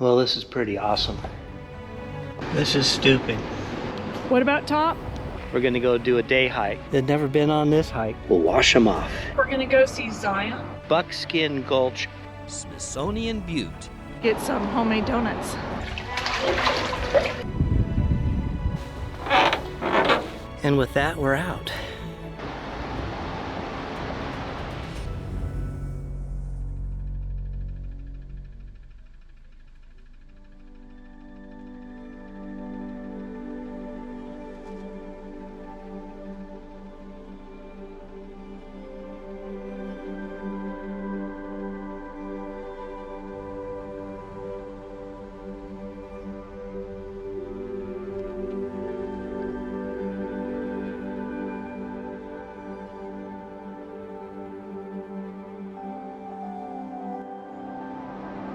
Well, this is pretty awesome. This is stupid. What about top? We're gonna go do a day hike. They've never been on this hike. We'll wash them off. We're gonna go see Zion. Buckskin Gulch, Smithsonian Butte. Get some homemade donuts. And with that, we're out.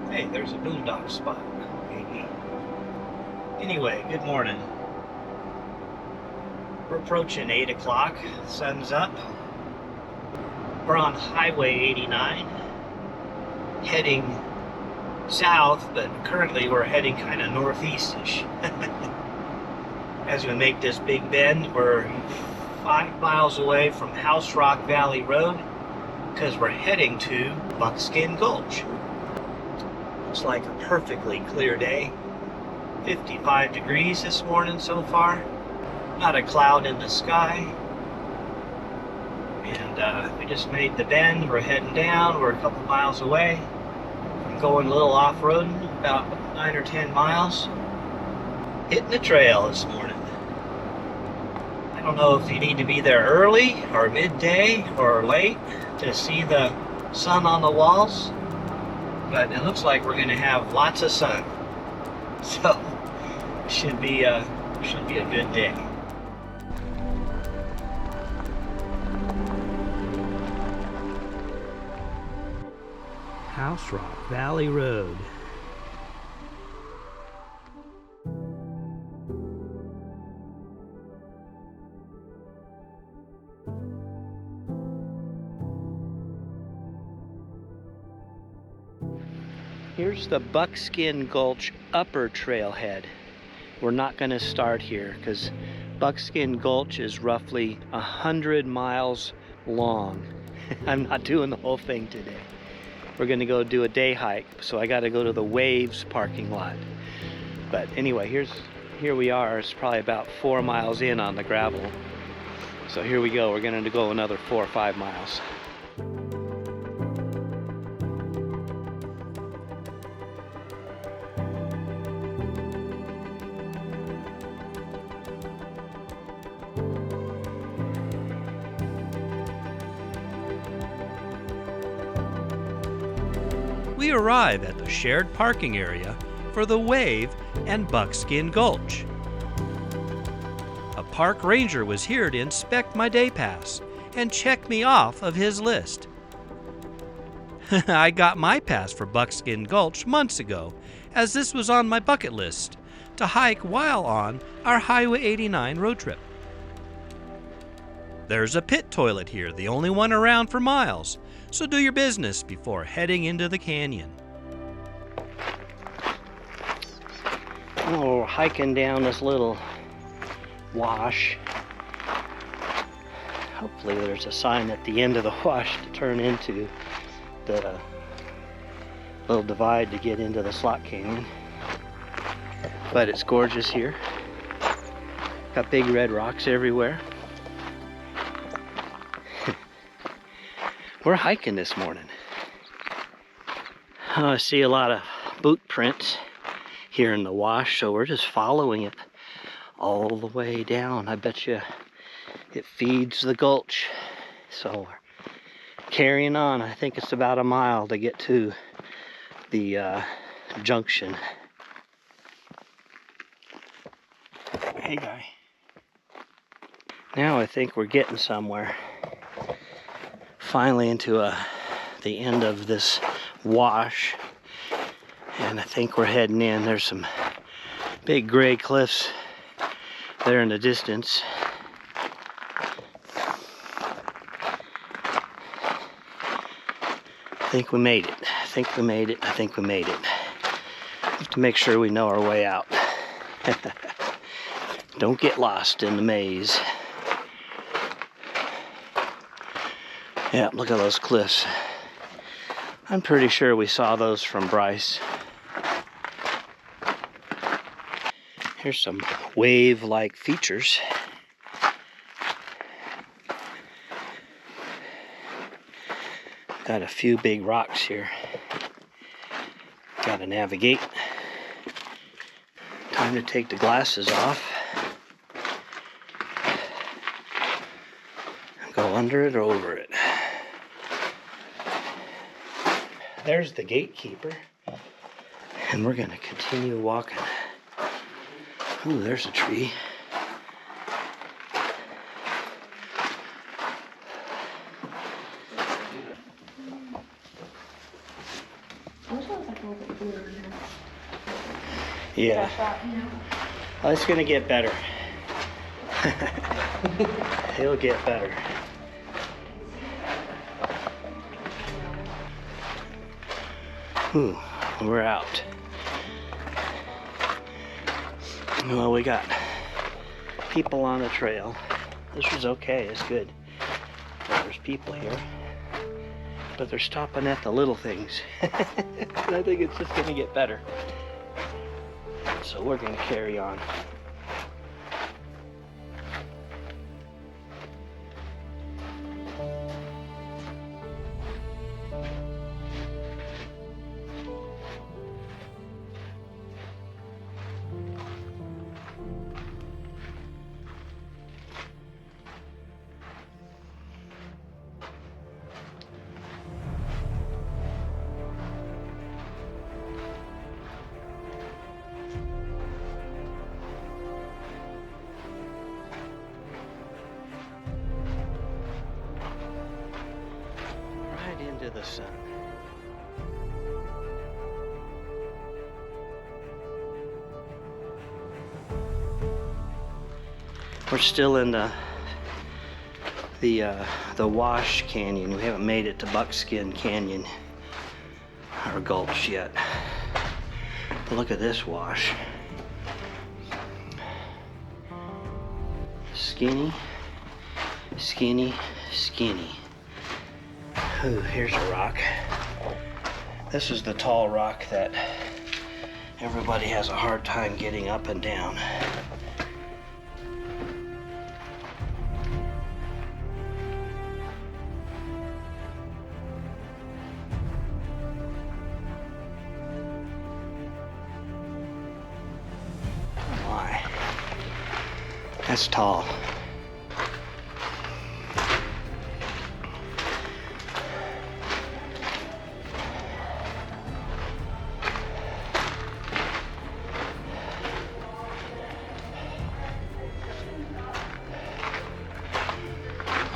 Hey, there's a boondock spot. Anyway, good morning. We're approaching 8 o'clock. Sun's up. We're on Highway 89, heading south, but currently we're heading kind of northeast-ish. As we make this big bend, we're 5 miles away from House Rock Valley Road because we're heading to Buckskin Gulch. Looks like a perfectly clear day. 55 degrees this morning so far. Not a cloud in the sky. And we just made the bend. We're heading down. We're a couple miles away. I'm going a little off-roading, about 9 or 10 miles. Hitting the trail this morning. I don't know if you need to be there early or midday or late to see the sun on the walls. But it looks like we're going to have lots of sun, so should be a good day. House Rock Valley Road. Here's the Buckskin Gulch upper trailhead. We're not going to start here because Buckskin Gulch is roughly 100 miles long. I'm not doing the whole thing today. We're going to go do a day hike, so I got to go to the Waves parking lot. But anyway, here we are. It's probably about 4 miles in on the gravel. So here we go. We're going to go another 4 or 5 miles. We arrive at the shared parking area for the Wave and Buckskin Gulch. A park ranger was here to inspect my day pass and check me off of his list. I got my pass for Buckskin Gulch months ago, as this was on my bucket list to hike while on our Highway 89 road trip. There's a pit toilet here, the only one around for miles, so do your business before heading into the canyon. Oh, we're hiking down this little wash. Hopefully there's a sign at the end of the wash to turn into the little divide to get into the slot canyon. But it's gorgeous here. Got big red rocks everywhere. We're hiking this morning. I see a lot of boot prints here in the wash, so we're just following it all the way down. I bet you it feeds the gulch. So we're carrying on. I think it's about a mile to get to the junction. Hey guy. Now I think we're getting somewhere. Finally into the end of this wash, and I think we're heading in. There's some big gray cliffs there in the distance. I think we made it. I think we made it. I think we made it. Have to make sure we know our way out. Don't get lost in the maze. Yeah, look at those cliffs. I'm pretty sure we saw those from Bryce. Here's some wave-like features. Got a few big rocks here. Got to navigate. Time to take the glasses off. Go under it or over it. There's the gatekeeper. And we're going to continue walking. Ooh, there's a tree. Yeah. Oh, it's going to get better. It'll get better. Ooh, we're out. Well, we got people on the trail. This was okay, it's good. There's people here. But they're stopping at the little things. And I think it's just going to get better. So we're going to carry on. Into the sun. We're still in the Wash Canyon. We haven't made it to Buckskin Canyon or Gulch yet. But look at this wash. Skinny, skinny, skinny. Ooh, here's a rock. This is the tall rock that everybody has a hard time getting up and down. Oh my. That's tall.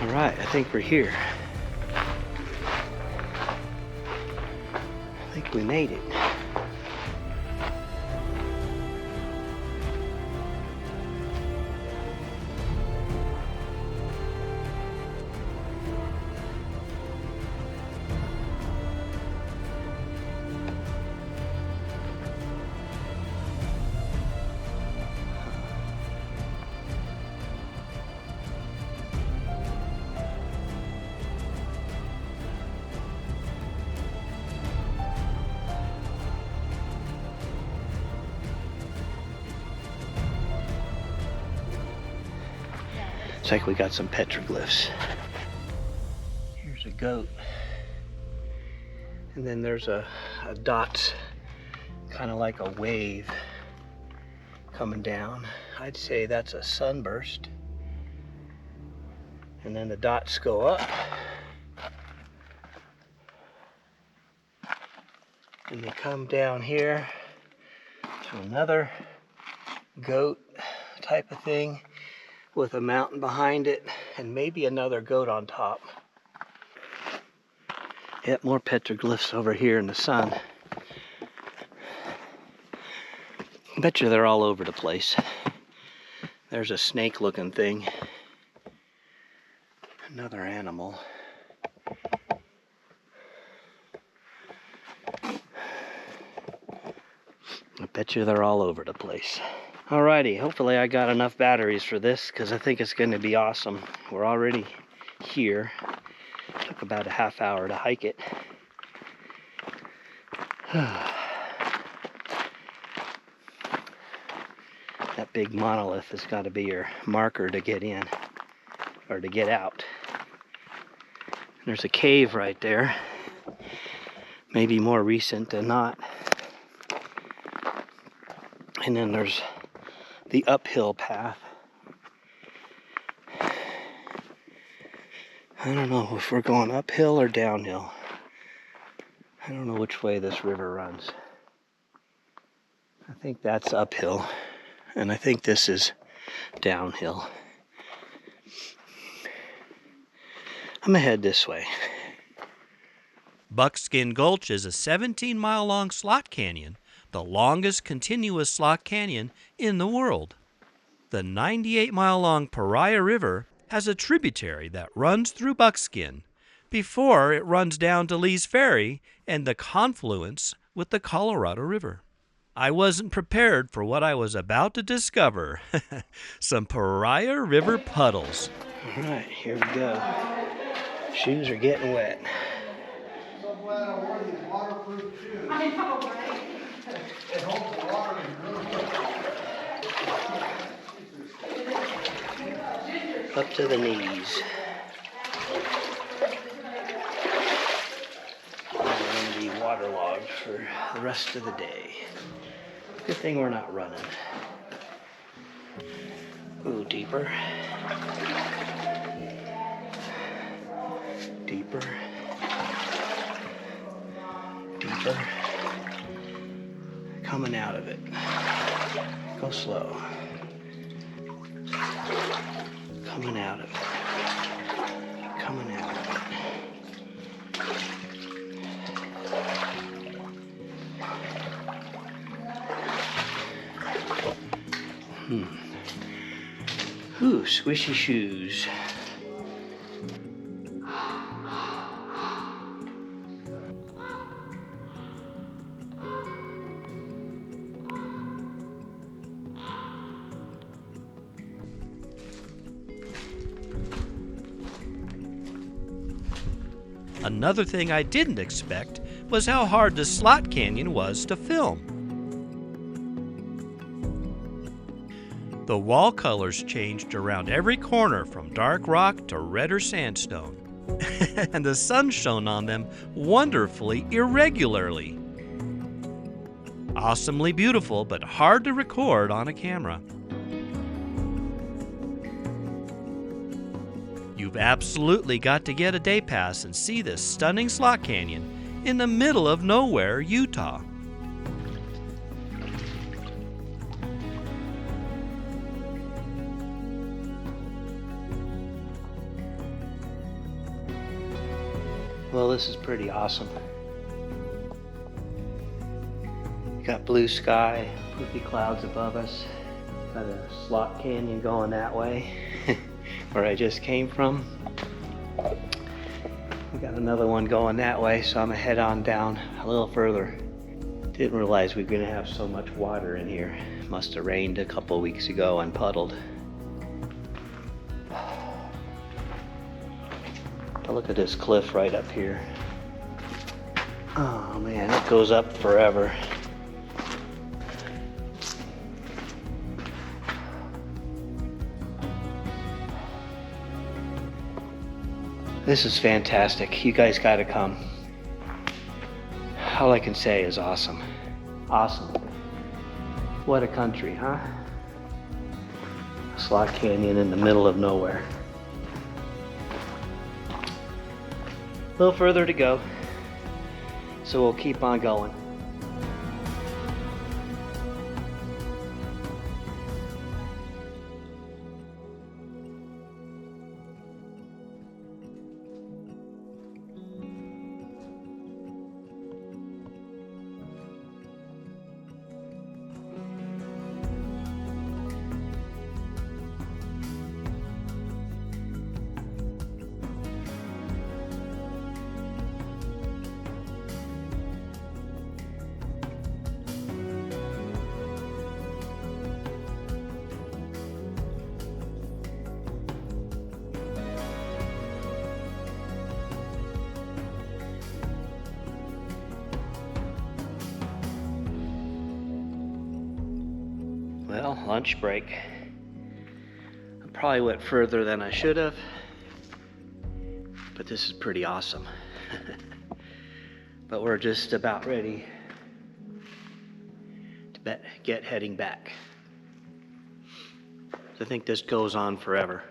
All right, I think we're here. I think we made it. Looks like we got some petroglyphs. Here's a goat. And then there's a dot, kind of like a wave coming down. I'd say that's a sunburst. And then the dots go up. And they come down here to another goat type of thing with a mountain behind it and maybe another goat on top. Yep, more petroglyphs over here in the sun. I bet you they're all over the place. There's a snake looking thing. Another animal. Bet you they're all over the place. Alrighty, hopefully I got enough batteries for this because I think it's going to be awesome. We're already here. Took about a half hour to hike it. That big monolith has got to be your marker to get in, or to get out. There's a cave right there. Maybe more recent than not. And then there's the uphill path. I don't know if we're going uphill or downhill. I don't know which way this river runs. I think that's uphill, and I think this is downhill. I'm gonna head this way. Buckskin Gulch is a 17-mile-long slot canyon, the longest continuous slot canyon in the world. The 98-mile-long Pariah River has a tributary that runs through Buckskin before it runs down to Lee's Ferry and the confluence with the Colorado River. I wasn't prepared for what I was about to discover. Some Pariah River puddles. All right, here we go. Shoes are getting wet. So glad I wore these waterproof shoes. I know, right? It holds the water in. Up to the knees. I'm going to be waterlogged for the rest of the day. Good thing we're not running. Ooh, deeper. Deeper. Deeper. Coming out of it. Go slow. Coming out of it. Coming out of it. Ooh, squishy shoes. Another thing I didn't expect was how hard the slot canyon was to film. The wall colors changed around every corner from dark rock to redder sandstone, and the sun shone on them wonderfully irregularly. Awesomely beautiful, but hard to record on a camera. You've absolutely got to get a day pass and see this stunning slot canyon in the middle of nowhere, Utah. Well, this is pretty awesome. Got blue sky, poofy clouds above us. Got a slot canyon going that way, where I just came from. We got another one going that way, so I'm gonna head on down a little further. Didn't realize we were gonna have so much water in here. Must have rained a couple weeks ago and puddled. Look at this cliff right up here. Oh man, it goes up forever. This is fantastic. You guys gotta come. All I can say is awesome. Awesome. What a country, huh? A slot canyon in the middle of nowhere. A little further to go, so we'll keep on going. Well, lunch break. I probably went further than I should have, but this is pretty awesome. But we're just about ready to get heading back. I think this goes on forever.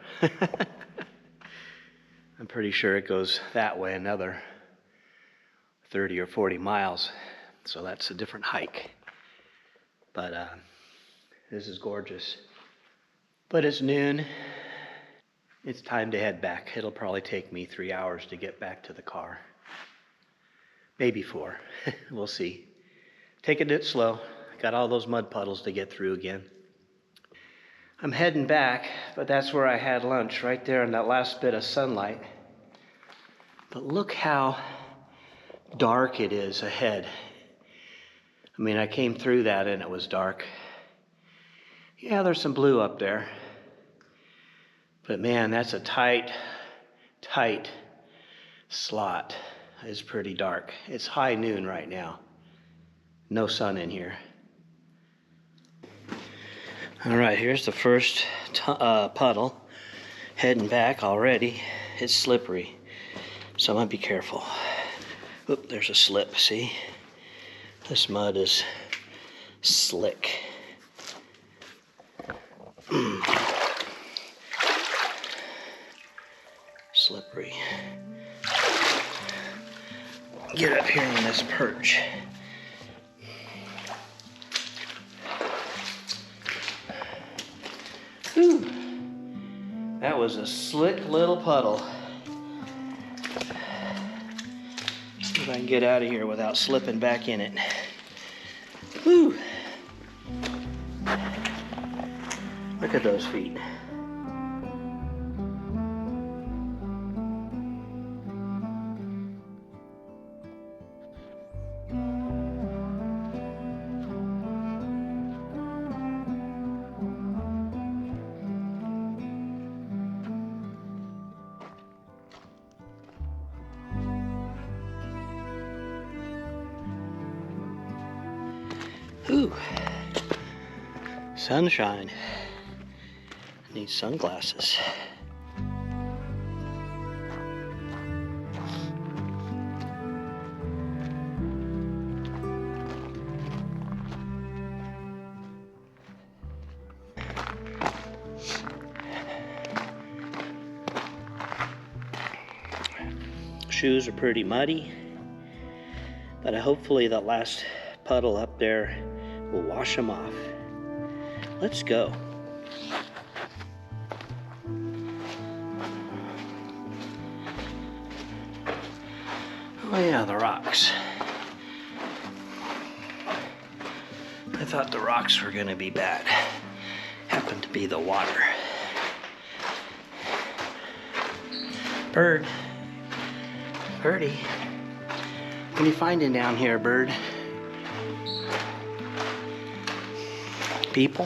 I'm pretty sure it goes that way another 30 or 40 miles. So that's a different hike. But this is gorgeous. But it's noon. It's time to head back. It'll probably take me 3 hours to get back to the car. Maybe 4. We'll see. Taking it slow. Got all those mud puddles to get through again. I'm heading back, but that's where I had lunch, right there in that last bit of sunlight. But look how dark it is ahead. I mean, I came through that and it was dark. Yeah, there's some blue up there. But man, that's a tight slot. It's pretty dark. It's high noon right now. No sun in here. All right, here's the first puddle. Heading back already. It's slippery, so I'm gonna be careful. Oop, there's a slip, see? This mud is slick. Slippery. Get up here on this perch. Whew. That was a slick little puddle. See if I can get out of here without slipping back in it. Whew. Look at those feet. Ooh, sunshine. I need sunglasses. Shoes are pretty muddy, but hopefully that last puddle up there will wash them off. Let's go. Oh yeah, the rocks. I thought the rocks were gonna be bad. Happened to be the water. Bird. Birdie. What are you finding down here, bird? People?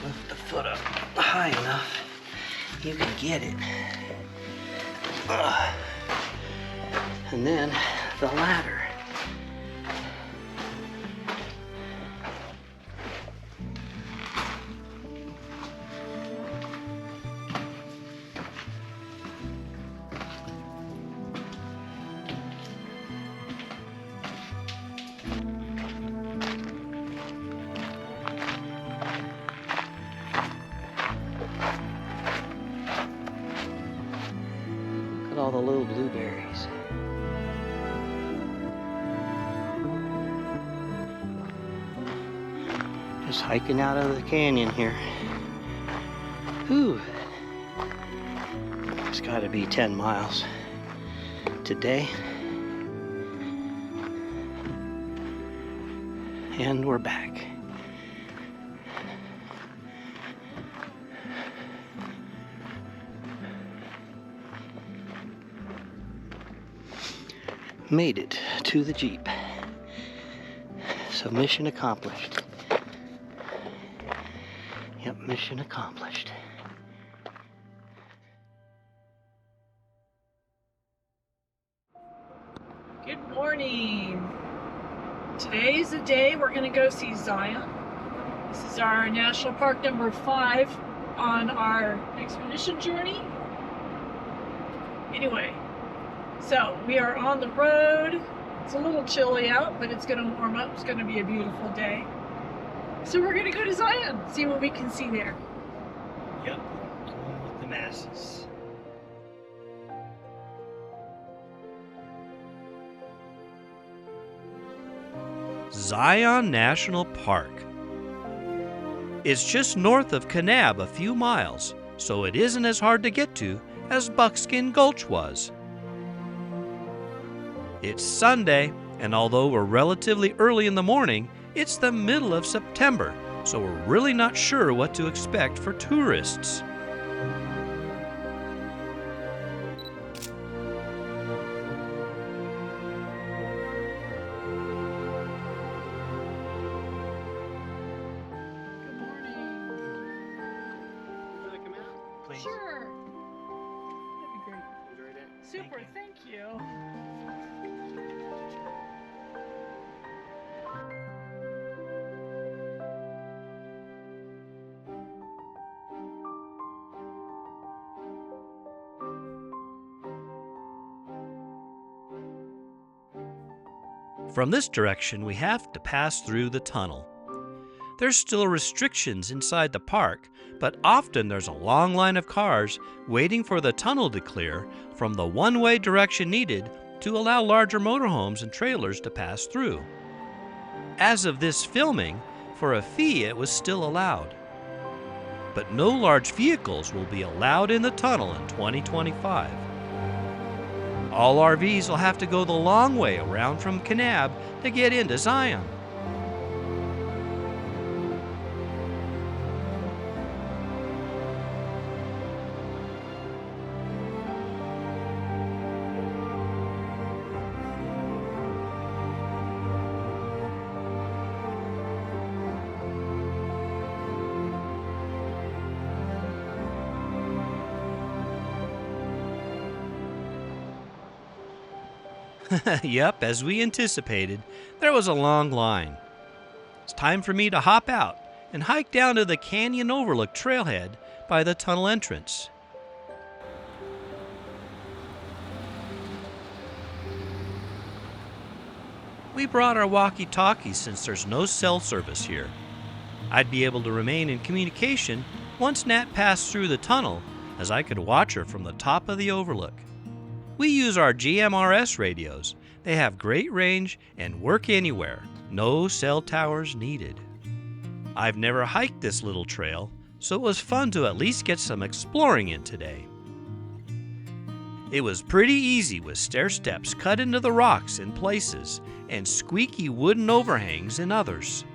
Lift the foot up high enough, you can get it. And then the ladder. All the little blueberries. Just hiking out of the canyon here. Whew. It's got to be 10 miles today. And we're back. Made it to the Jeep. So mission accomplished. Yep, mission accomplished. Morning. Today's the day we're going to go see Zion. This is our National Park number 5 on our expedition journey. Anyway, so we are on the road. It's a little chilly out, but it's going to warm up. It's going to be a beautiful day. So we're going to go to Zion, see what we can see there. Yep, going with the masses. Zion National Park. It's just north of Kanab a few miles, so it isn't as hard to get to as Buckskin Gulch was. It's Sunday, and although we're relatively early in the morning, it's the middle of September, so we're really not sure what to expect for tourists. Please. Sure. That'd be great. Enjoyed it. Super, thank you. From this direction, we have to pass through the tunnel. There's still restrictions inside the park, but often there's a long line of cars waiting for the tunnel to clear from the one-way direction needed to allow larger motorhomes and trailers to pass through. As of this filming, for a fee it was still allowed. But no large vehicles will be allowed in the tunnel in 2025. All RVs will have to go the long way around from Kanab to get into Zion. Yep, as we anticipated, there was a long line. It's time for me to hop out and hike down to the Canyon Overlook trailhead by the tunnel entrance. We brought our walkie-talkies since there's no cell service here. I'd be able to remain in communication once Nat passed through the tunnel, as I could watch her from the top of the overlook. We use our GMRS radios. They have great range and work anywhere. No cell towers needed. I've never hiked this little trail, so it was fun to at least get some exploring in today. It was pretty easy with stair steps cut into the rocks in places and squeaky wooden overhangs in others.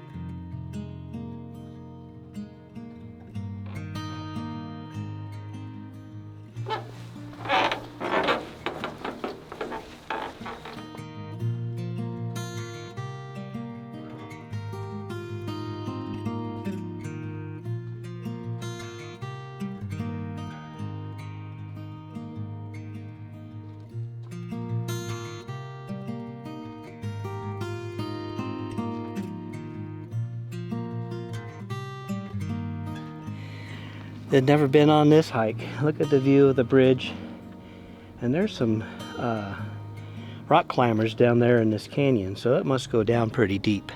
They'd never been on this hike. Look at the view of the bridge. And there's some rock climbers down there in this canyon, so it must go down pretty deep.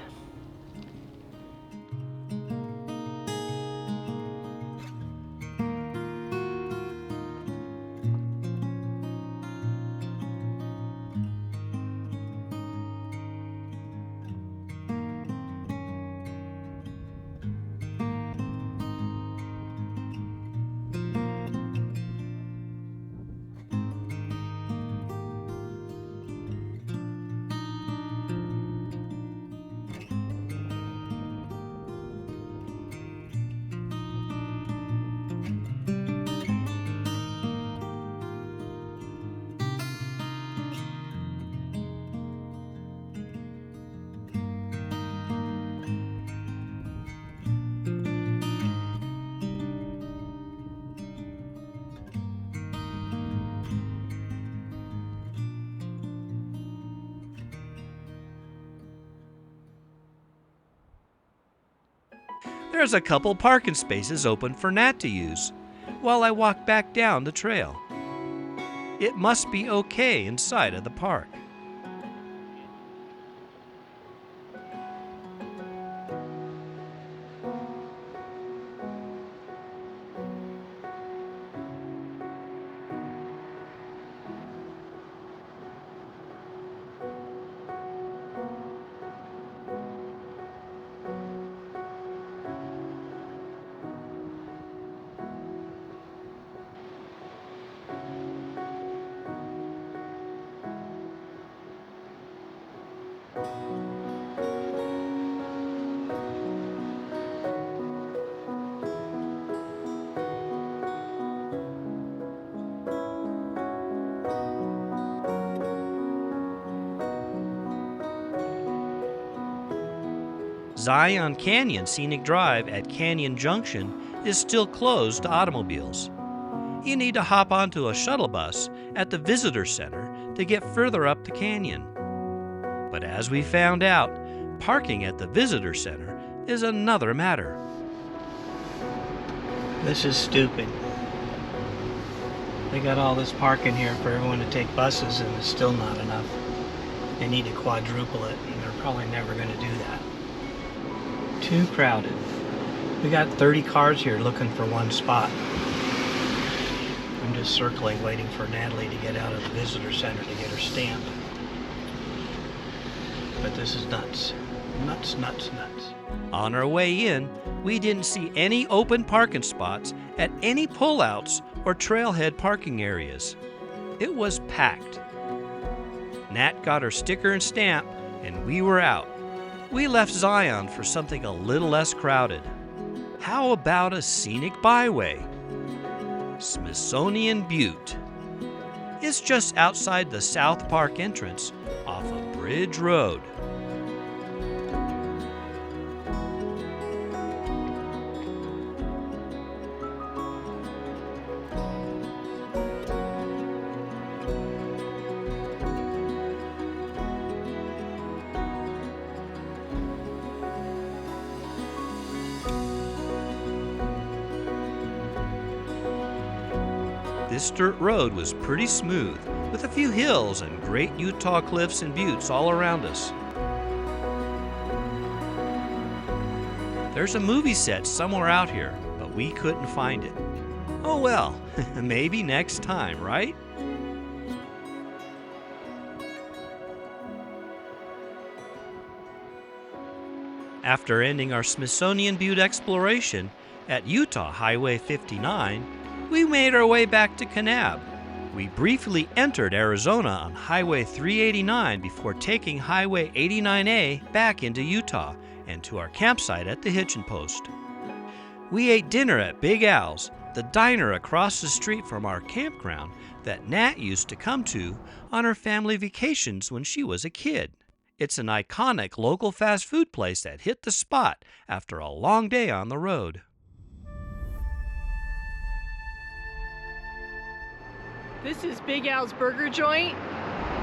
there's a couple parking spaces open for Nat to use while I walk back down the trail. It must be okay inside of the park. Zion Canyon Scenic Drive at Canyon Junction is still closed to automobiles. You need to hop onto a shuttle bus at the visitor center to get further up the canyon. But as we found out, parking at the visitor center is another matter. This is stupid. They got all this parking here for everyone to take buses, and it's still not enough. They need to quadruple it, and they're probably never going to do that. Too crowded. We got 30 cars here looking for one spot. I'm just circling, waiting for Natalie to get out of the visitor center to get her stamp. But this is nuts. Nuts, nuts, nuts. On our way in, we didn't see any open parking spots at any pullouts or trailhead parking areas. It was packed. Nat got her sticker and stamp, and we were out. We left Zion for something a little less crowded. How about a scenic byway? Smithsonian Butte. It's just outside the South Park entrance off of Bridge Road. This dirt road was pretty smooth, with a few hills and great Utah cliffs and buttes all around us. There's a movie set somewhere out here, but we couldn't find it. Oh well, maybe next time, right? After ending our Smithsonian Butte exploration at Utah Highway 59, we made our way back to Kanab. We briefly entered Arizona on Highway 389 before taking Highway 89A back into Utah and to our campsite at the Hitching Post. We ate dinner at Big Al's, the diner across the street from our campground that Nat used to come to on her family vacations when she was a kid. It's an iconic local fast food place that hit the spot after a long day on the road. This is Big Al's Burger Joint.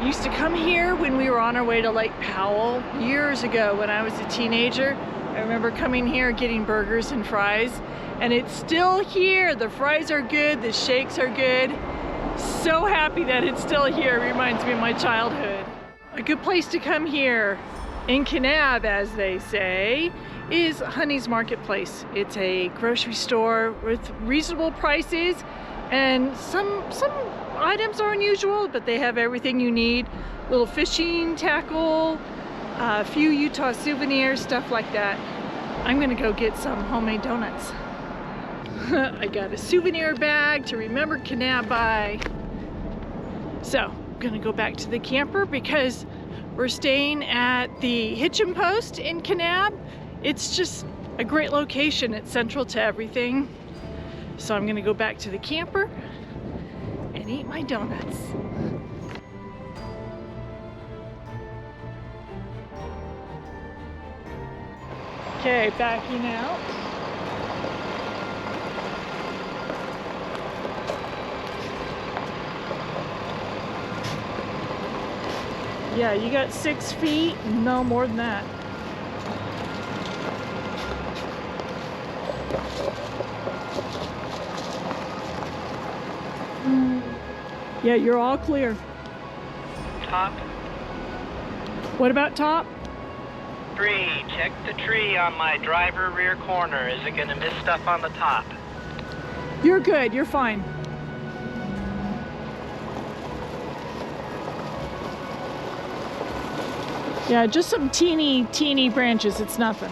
We used to come here when we were on our way to Lake Powell years ago when I was a teenager. I remember coming here getting burgers and fries, and it's still here. The fries are good, the shakes are good. So happy that it's still here. It reminds me of my childhood. A good place to come here in Kanab, as they say, is Honey's Marketplace. It's a grocery store with reasonable prices, and some items are unusual, but they have everything you need. Little fishing tackle, a few Utah souvenirs, stuff like that. I'm gonna go get some homemade donuts. I got a souvenir bag to remember Kanab by. So, I'm gonna go back to the camper because we're staying at the Hitching Post in Kanab. It's just a great location. It's central to everything. So I'm gonna go back to the camper and eat my donuts. Okay, backing out. Yeah, you got 6 feet, no more than that. Yeah, you're all clear. Top What about top? 3. Check the tree on my driver rear corner. Is it going to miss stuff on the top? You're good, you're fine. Yeah, just some teeny branches, it's nothing.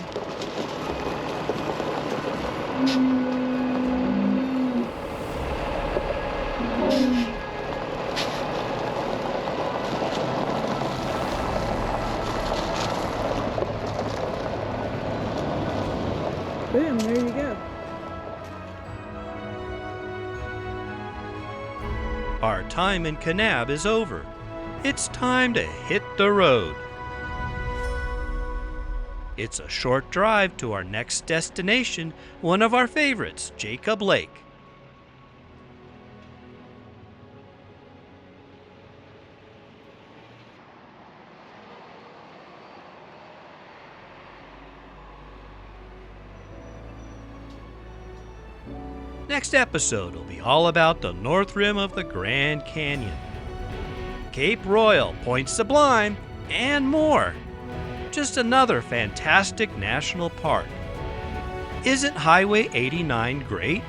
Boom, there you go. Our time in Kanab is over. It's time to hit the road. It's a short drive to our next destination, one of our favorites, Jacob Lake. Next episode will be all about the north rim of the Grand Canyon, Cape Royal, Point Sublime, and more. Just another fantastic national park. Isn't Highway 89 great?